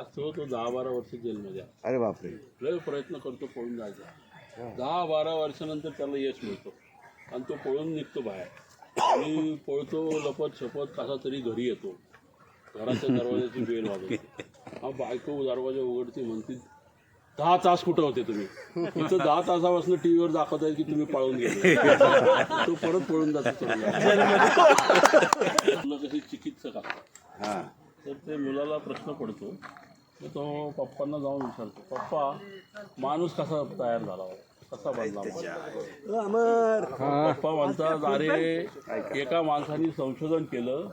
असतो तो 10-12 वर्ष जेलमध्ये आहे. अरे बापरे. लय प्रयत्न करतो पळून जायचा. 10-12 वर्षानंतर त्याला यश मिळतो आणि तो पळून निघतो बाहेर आणि पळतो लपत छपत कसा तरी घरी येतो. घराच्या दरवाजाची बेल वाजवते. हा बायको दरवाजा उघडते, म्हणते 10 तास कुठं होते तुम्ही. इथं 10 तासापासून टीव्हीवर दाखवत आहे की तुम्ही पळून गेले. तो परत पळून जातो. कशी चिकित्सक असतात. हां. तर ते मुलाला प्रश्न पडतो तर तो पप्पांना जाऊन विचारतो, पप्पा माणूस कसा तयार झाला, कसा बनला. पप्पा म्हणतात, अरे एका माणसाने संशोधन केलं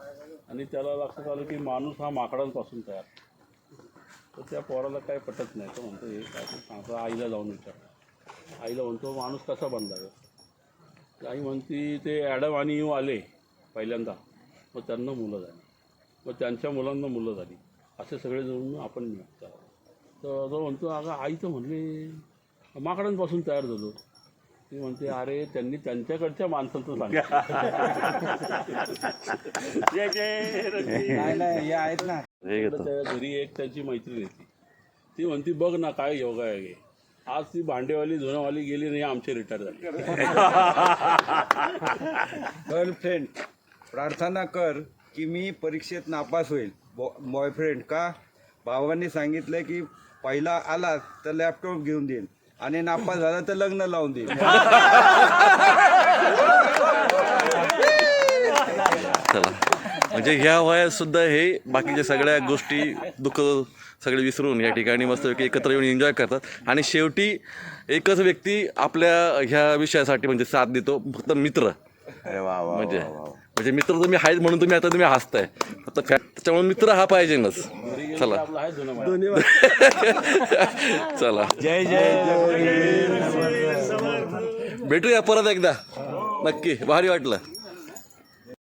आणि त्याला लक्षात आलं की माणूस हा माकडांपासून तयार. तर त्या पोराला काय पटत नाही. तो म्हणतो हे काय सांगतो, आईला जाऊन विचार. आईला म्हणतो माणूस कसा बनला. आई म्हणती ते ॲडम आणि इव्ह आले पहिल्यांदा, मग त्यांना मुलं झाली, मग त्यांच्या मुलांना मुलं झाली, असे सगळे जण आपण निघतो. तर तो म्हणतो अगं आई तर म्हणले माकडांपासून तयार झालो. ती म्हणते अरे त्यांनी त्यांच्याकडच्या माणसांचं सांगितलं. आहेत ना. त्या घरी एक त्याची मैत्रीण येते. ती म्हणती बघ ना काय योगा आहे. आज ती भांडेवाली धुणंवाली गेली नाही, आमचे रिटायर झाले. गर्लफ्रेंड प्रार्थना कर की मी परीक्षेत नापास होईल. बॉयफ्रेंड का भावांनी सांगितलं की पहिला आला तर लॅपटॉप घेऊन देईल आणि नापास झाला तर लग्न लावून देईल. चला, म्हणजे ह्या वयात सुद्धा हे बाकीच्या सगळ्या गोष्टी दुःख सगळे विसरून या ठिकाणी मस्तपैकी एकत्र येऊन एन्जॉय करतात. आणि शेवटी एकच व्यक्ती आपल्या ह्या विषयासाठी म्हणजे साथ देतो, फक्त मित्र. अरे वा वा. म्हणजे मित्र तुम्ही आहेत म्हणून तुम्ही आता तुम्ही हसताय, फक्त त्याच्यामुळे मित्र हा पाहिजेनच. चला आपलं आहे धुणं. चला, जय जय. भेटूया परत एकदा, नक्की भारी वाटलं.